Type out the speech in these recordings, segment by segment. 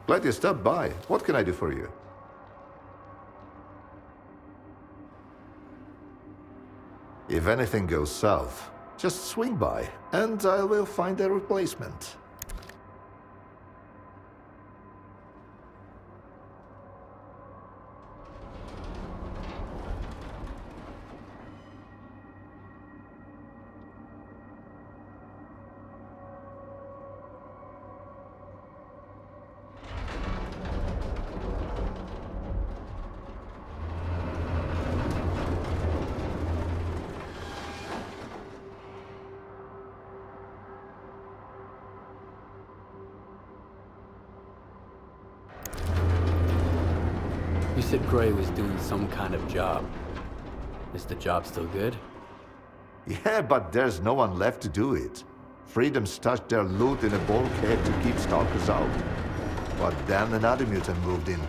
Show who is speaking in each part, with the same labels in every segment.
Speaker 1: Glad you stopped by. What can I do for you? If anything goes south, just swing by, and I will find a replacement.
Speaker 2: You said Gray was doing some kind of job. Is the job still good?
Speaker 1: Yeah, but there's no one left to do it. Freedom stashed their loot in a bulkhead to keep stalkers out. But then another mutant moved in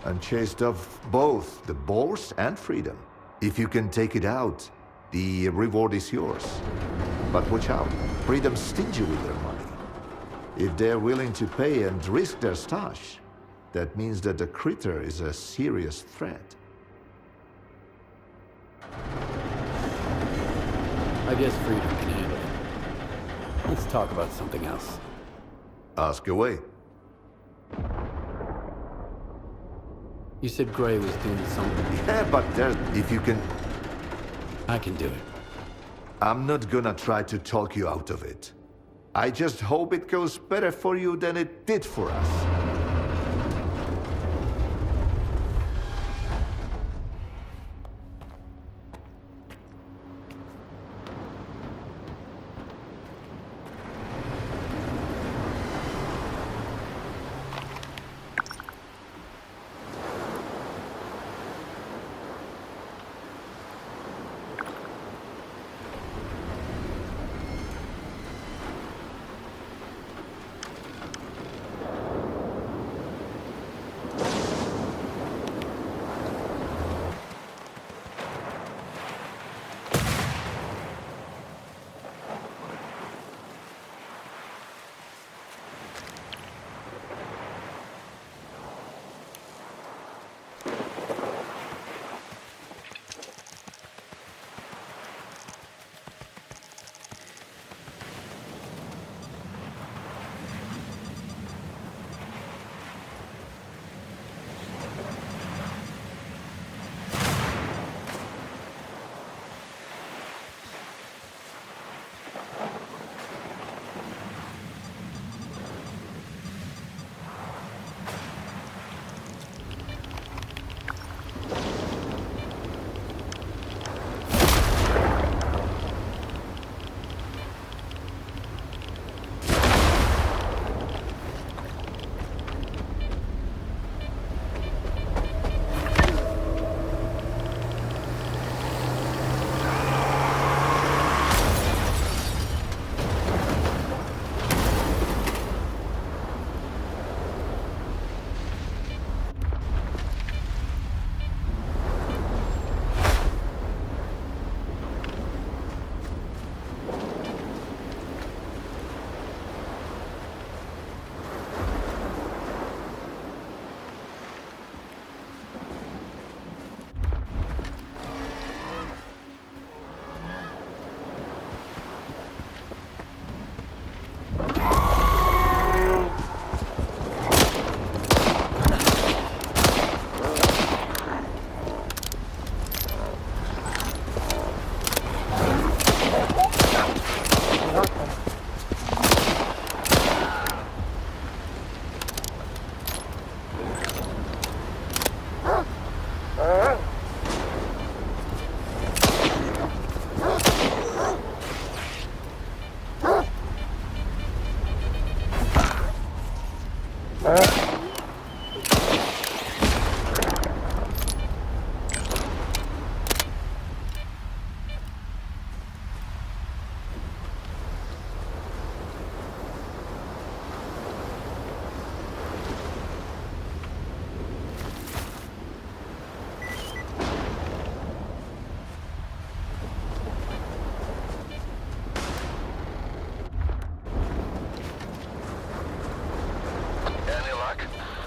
Speaker 1: and chased off both the Boars and Freedom. If you can take it out, the reward is yours. But watch out, Freedom's stingy with their money. If they're willing to pay and risk their stash, that means that the critter is a serious threat.
Speaker 2: I guess Freedom can handle it. Let's talk about something else.
Speaker 1: Ask away.
Speaker 2: You said Gray was doing something.
Speaker 1: Yeah, but there's... if you can...
Speaker 2: I can do it.
Speaker 1: I'm not gonna try to talk you out of it. I just hope it goes better for you than it did for us.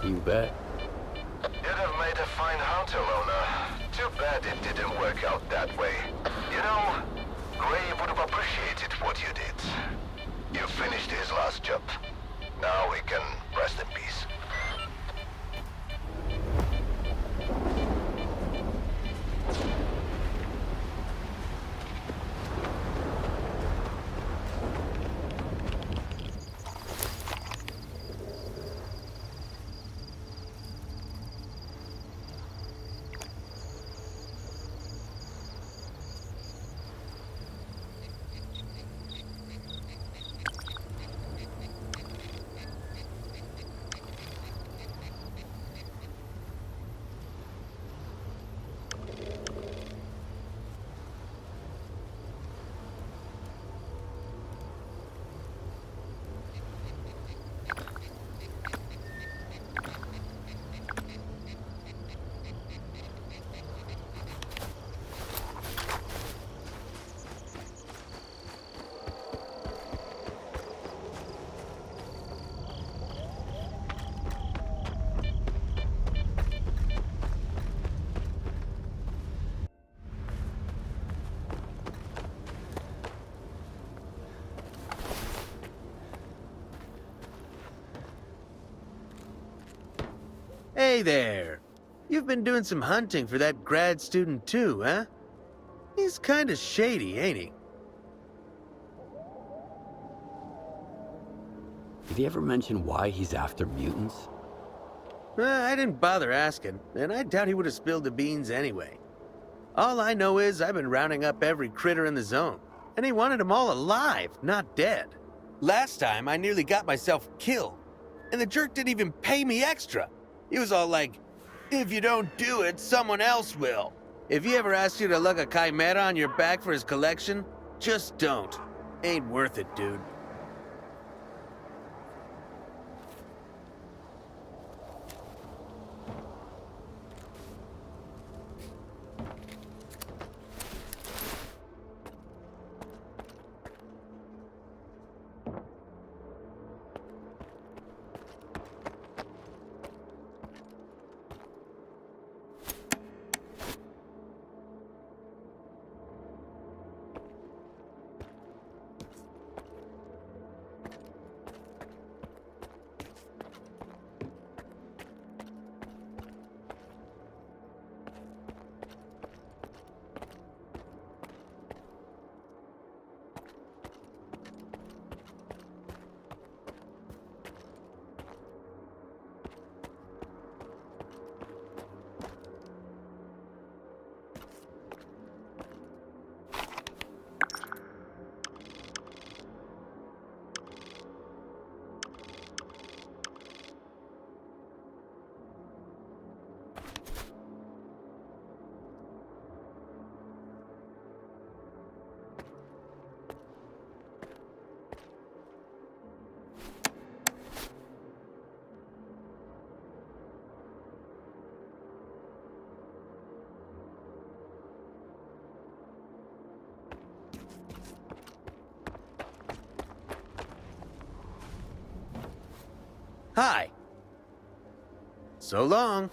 Speaker 2: You bet.
Speaker 1: You'd have made a fine hunter, Lona. Too bad it didn't work out that way. You know, Gray would have appreciated what you did. You finished his last job. Now he can rest in peace.
Speaker 3: Hey there. You've been doing some hunting for that grad student too, huh? He's kinda shady, ain't he?
Speaker 2: Did he ever mention why he's after mutants?
Speaker 3: I didn't bother asking, and I doubt he would have spilled the beans anyway. All I know is I've been rounding up every critter in the zone, and he wanted them all alive, not dead. Last time, I nearly got myself killed, and the jerk didn't even pay me extra. He was all like, if you don't do it, someone else will. If he ever asks you to lug a chimera on your back for his collection, just don't. Ain't worth it, dude. Hi. So long.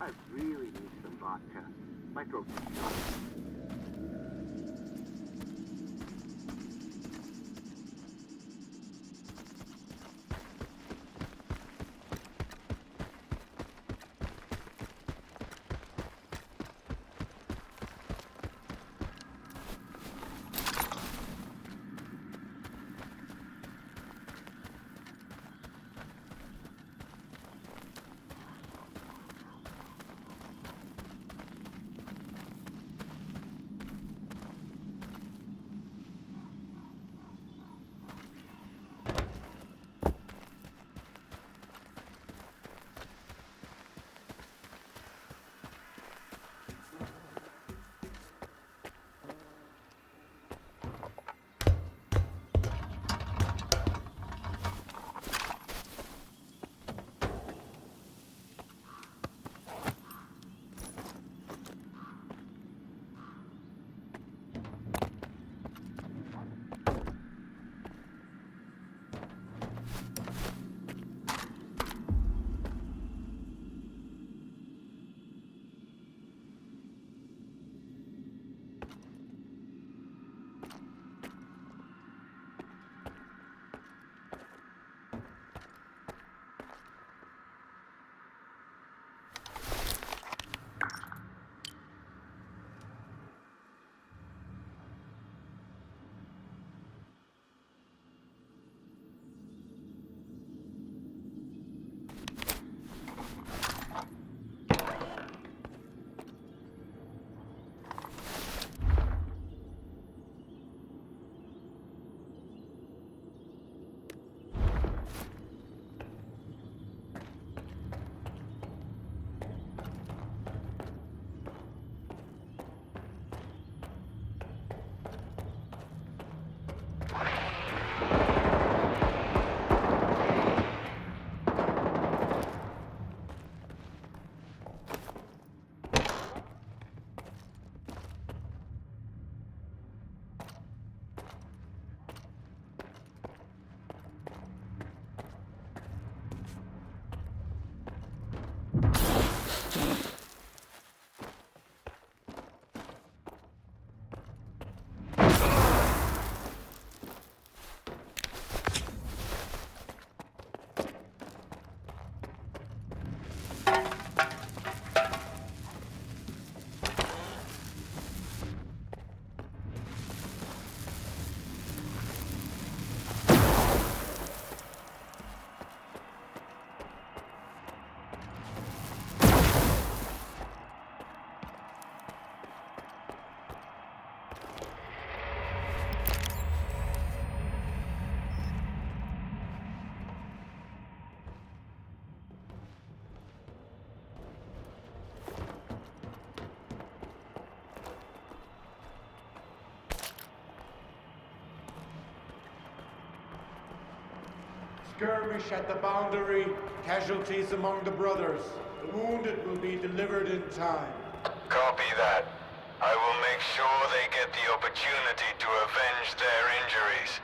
Speaker 4: I really need some vodka. My throat's shot.
Speaker 5: Skirmish at the boundary, casualties among the brothers. The wounded will be delivered in time.
Speaker 6: Copy that. I will make sure they get the opportunity to avenge their injuries.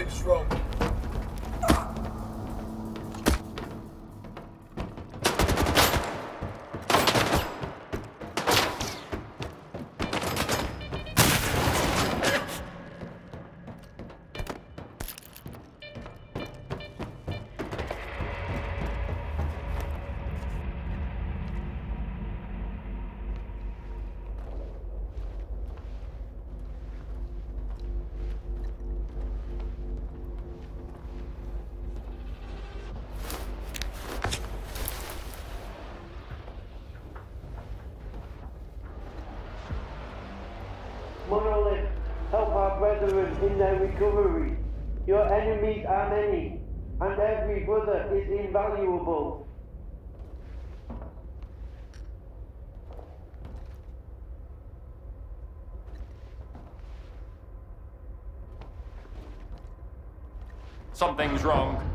Speaker 7: Something's wrong.
Speaker 8: Monolith, help our brethren in their recovery. Your enemies are many, and every brother is invaluable.
Speaker 9: Something's wrong.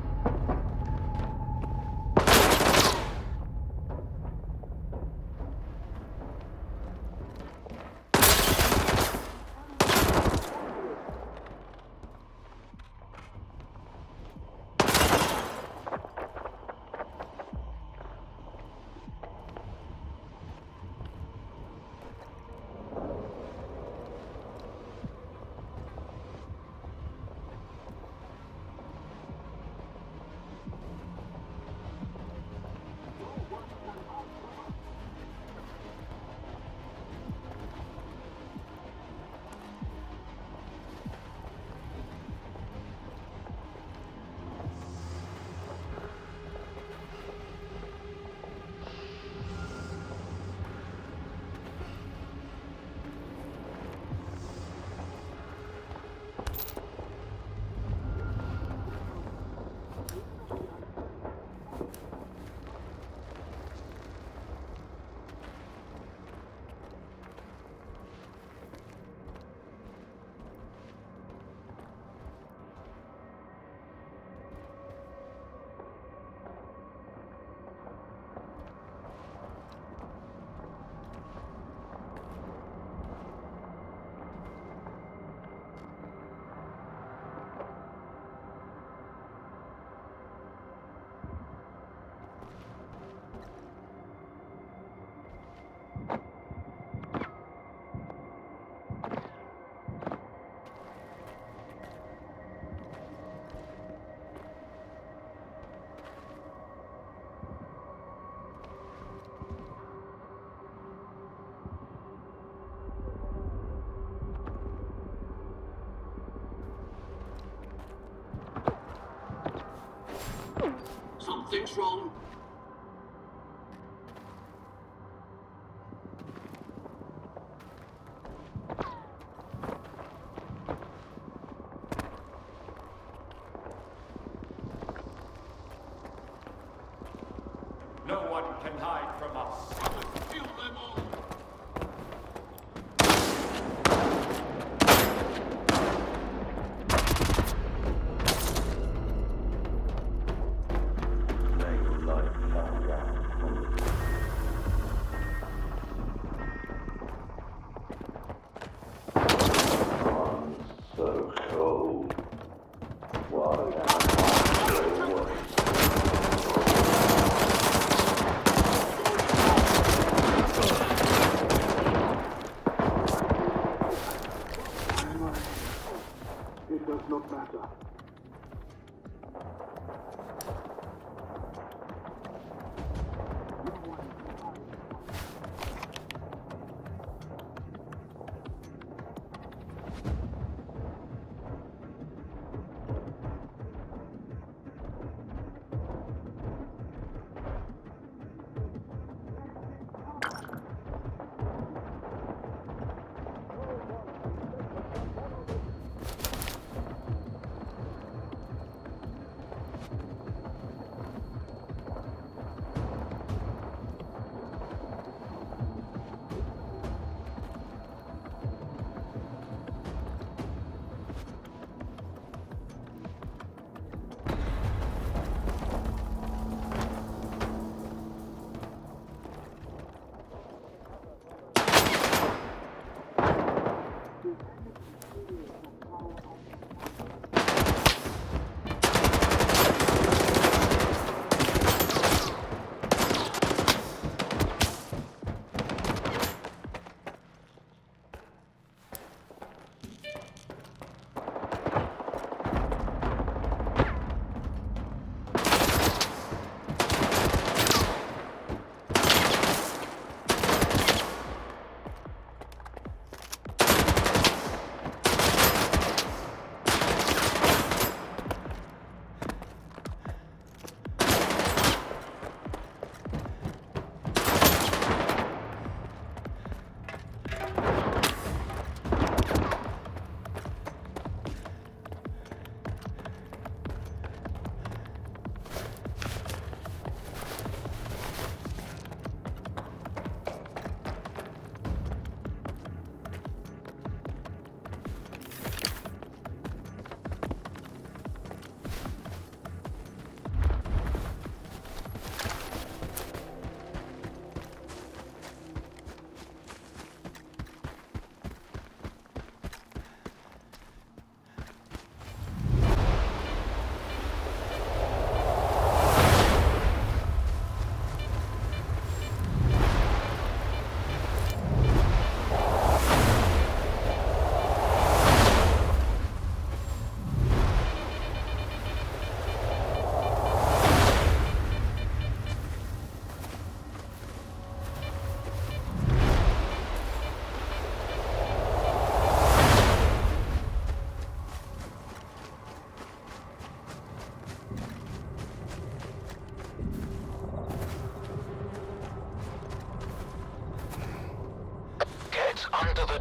Speaker 7: Something's wrong.
Speaker 9: No one can hide from us.
Speaker 7: Kill them all.
Speaker 8: So cold. Why am I so away?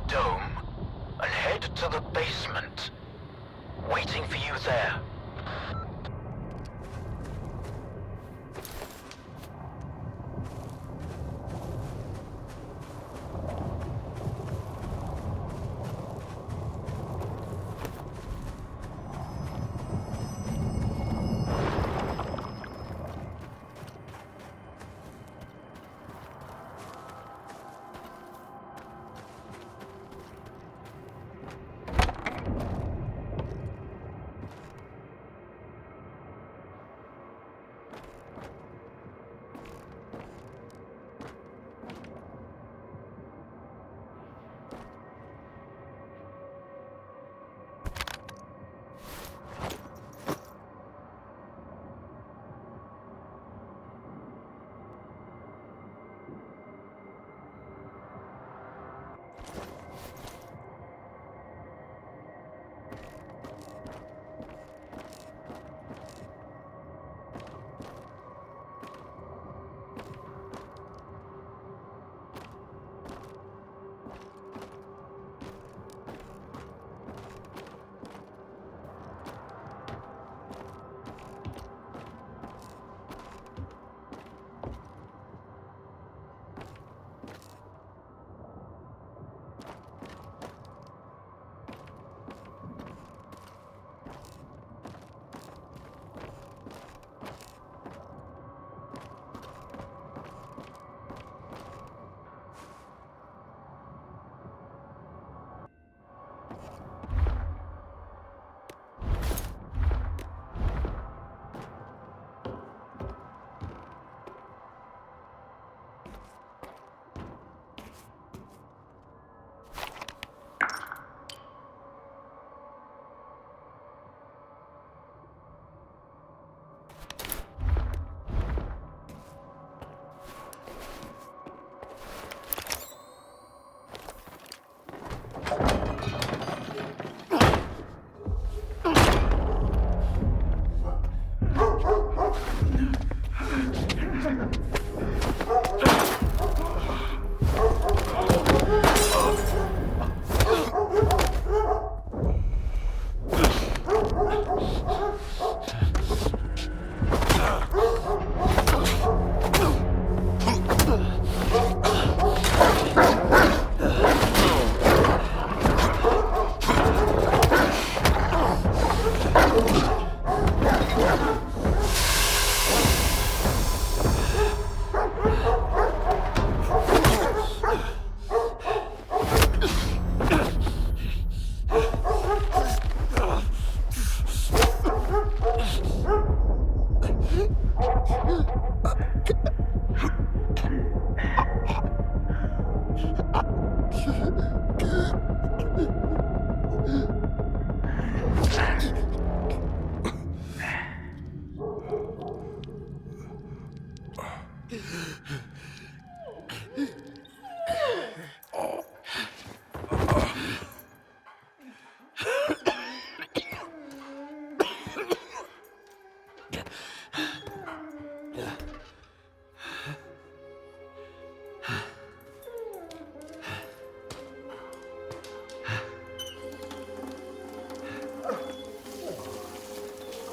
Speaker 6: dome and head to the basement. Waiting for you there.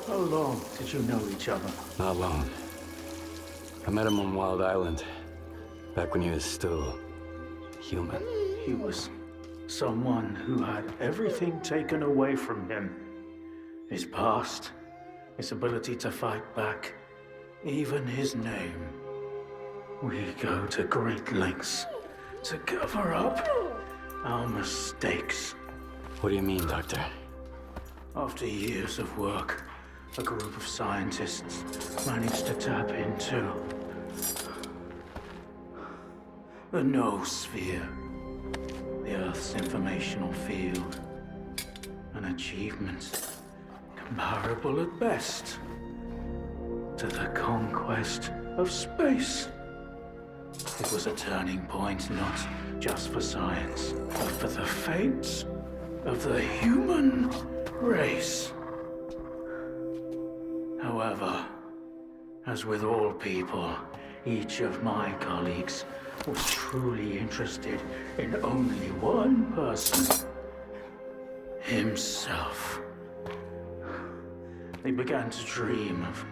Speaker 10: How long did you know each other?
Speaker 2: Not long. I met him on Wild Island, back when he was still human.
Speaker 10: He was someone who had everything taken away from him. His past, his ability to fight back, even his name. We go to great lengths to cover up our mistakes.
Speaker 2: What do you mean, Doctor?
Speaker 10: After years of work, a group of scientists managed to tap into the noosphere, the Earth's informational field. An achievement comparable at best to the conquest of space. It was a turning point not just for science, but for the fates of the human race. However, as with all people, each of my colleagues was truly interested in only one person. Himself. They began to dream of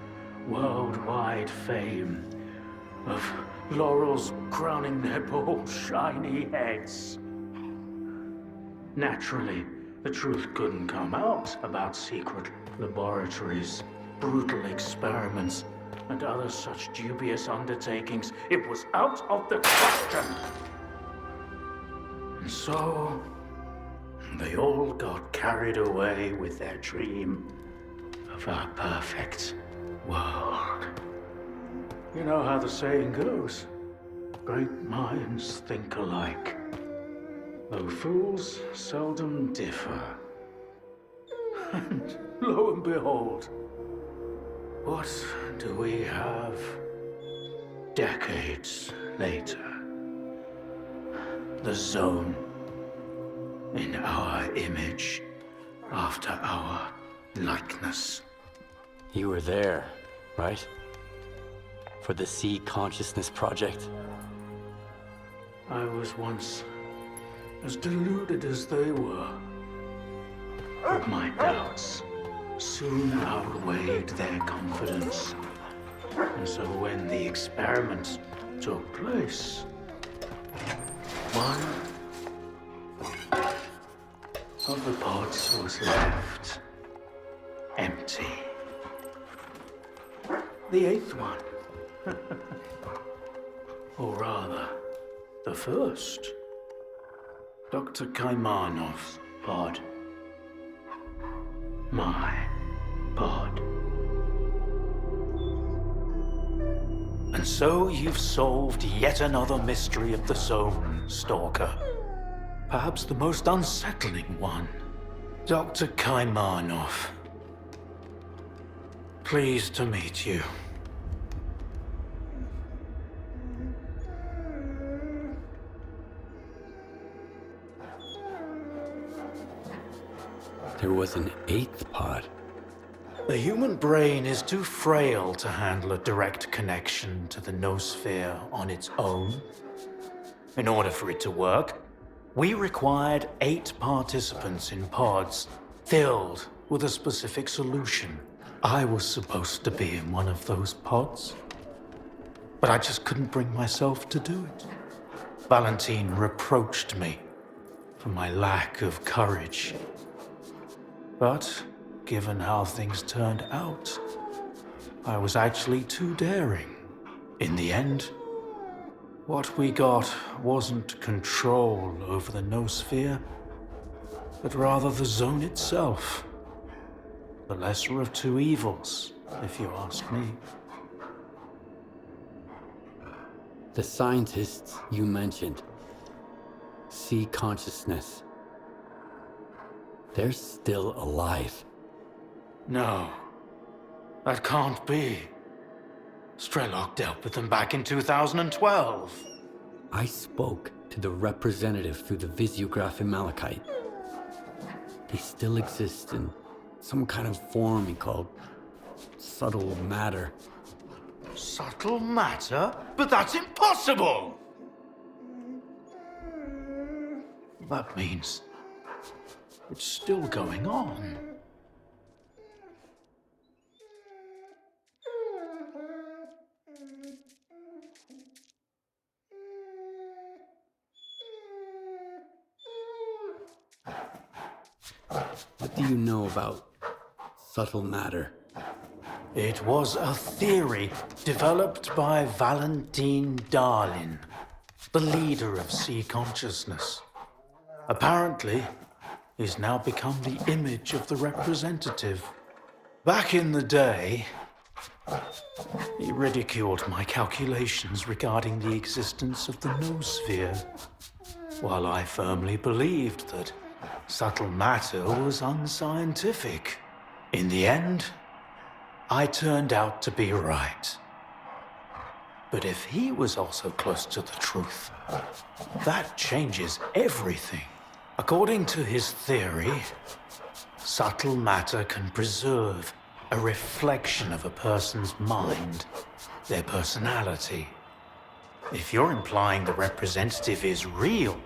Speaker 10: worldwide fame, of laurels crowning their bald, shiny heads. Naturally, the truth couldn't come out about secret laboratories, brutal experiments, and other such dubious undertakings. It was out of the question. And so, they all got carried away with their dream of our perfect world. You know how the saying goes, great minds think alike, though fools seldom differ. And lo and behold, what do we have decades later? The Zone, in our image, after our likeness.
Speaker 2: You were there, right? For the Sea Consciousness Project?
Speaker 10: I was once as deluded as they were. But my doubts soon outweighed their confidence. And so when the experiment took place, one of the pods was left empty. The eighth one. Or rather, the first. Dr. Kaimanov's pod. My pod. And so you've solved yet another mystery of the Zone, Stalker. Perhaps the most unsettling one. Dr. Kaimanov. Pleased to meet you.
Speaker 2: There was an eighth pod.
Speaker 10: The human brain is too frail to handle a direct connection to the noosphere on its own. In order for it to work, we required 8 participants in pods, filled with a specific solution. I was supposed to be in one of those pods, but I just couldn't bring myself to do it. Valentine reproached me for my lack of courage. But given how things turned out, I was actually too daring. In the end, what we got wasn't control over the noosphere, but rather the Zone itself. The lesser of two evils, if you ask me.
Speaker 2: The scientists you mentioned, Sea Consciousness, they're still alive.
Speaker 10: No, that can't be. S.T.A.L.K.E.R dealt with them back in 2012.
Speaker 2: I spoke to the representative through the visiograph in Malachite. They still exist in some kind of form he called subtle matter.
Speaker 10: Subtle matter? But that's impossible! That means it's still going on.
Speaker 2: What do you know about subtle matter?
Speaker 10: It was a theory developed by Valentine Darlin, the leader of Sea Consciousness. Apparently, he's now become the image of the representative. Back in the day, he ridiculed my calculations regarding the existence of the noosphere, while I firmly believed that subtle matter was unscientific. In the end, I turned out to be right. But if he was also close to the truth, that changes everything. According to his theory, subtle matter can preserve a reflection of a person's mind, their personality. If you're implying the representative is real,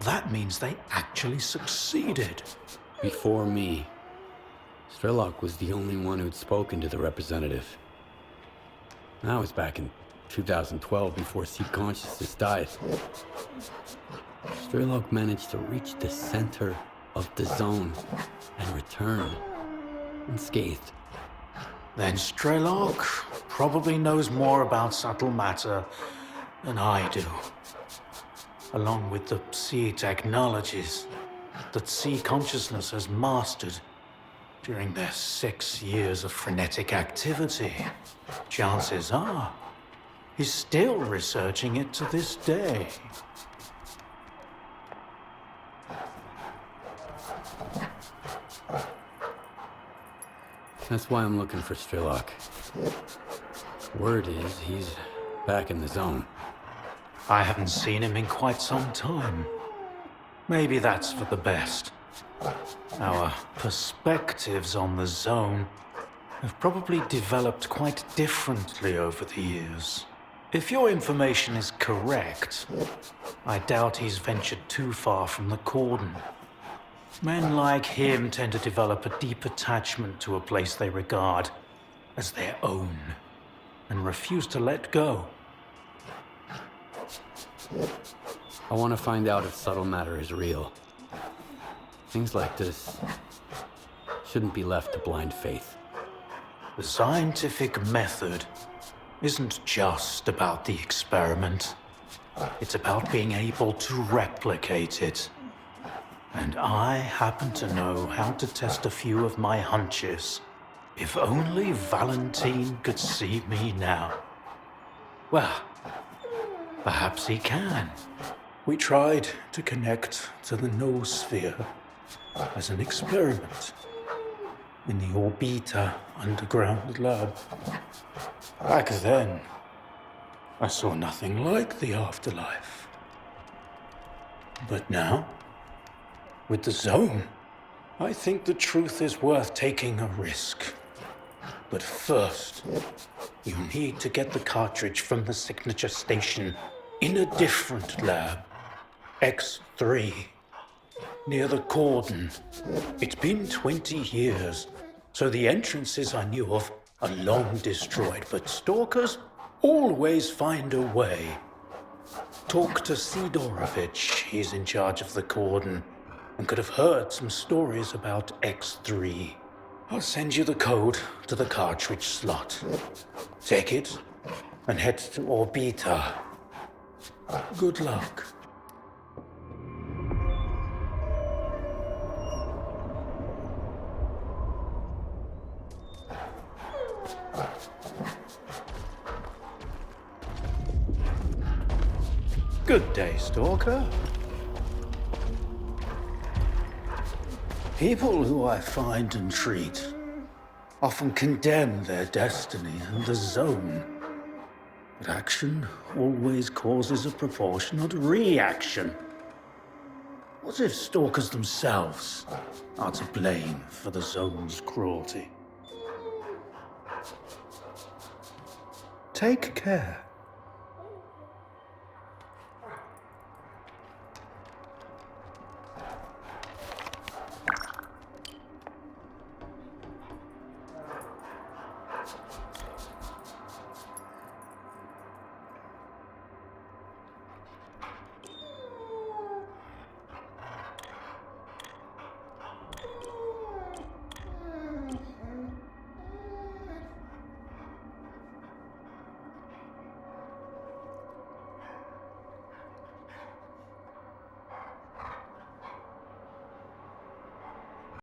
Speaker 10: that means they actually succeeded.
Speaker 2: Before me, S.T.A.L.K.E.R was the only one who'd spoken to the representative. That was back in 2012, before C consciousness died. S.T.A.L.K.E.R managed to reach the center of the zone and return unscathed.
Speaker 10: Then S.T.A.L.K.E.R probably knows more about subtle matter than I do. Along with the C technologies that C consciousness has mastered during their 6 years of frenetic activity, chances are he's still researching it to this day.
Speaker 2: That's why I'm looking for S.T.A.L.K.E.R. Word is he's back in the zone.
Speaker 10: I haven't seen him in quite some time. Maybe that's for the best. Our perspectives on the zone have probably developed quite differently over the years. If your information is correct, I doubt he's ventured too far from the cordon. Men like him tend to develop a deep attachment to a place they regard as their own and refuse to let go.
Speaker 2: I want to find out if subtle matter is real. Things like this shouldn't be left to blind faith.
Speaker 10: The scientific method isn't just about the experiment. It's about being able to replicate it. And I happen to know how to test a few of my hunches. If only Valentine could see me now. Well, perhaps he can. We tried to connect to the noosphere as an experiment in the Orbita underground lab. Back then, I saw nothing like the afterlife. But now, with the zone, I think the truth is worth taking a risk. But first, you need to get the cartridge from the signature station in a different lab. X3, near the cordon. It's been 20 years, so the entrances I knew of are long destroyed, but stalkers always find a way. Talk to Sidorovich, he's in charge of the cordon, and could have heard some stories about X3. I'll send you the code to the cartridge slot. Take it and head to Orbita. Good luck. Good day, Stalker. People who I find and treat often condemn their destiny and the zone. But action always causes a proportionate reaction. What if stalkers themselves are to blame for the zone's cruelty? Take care.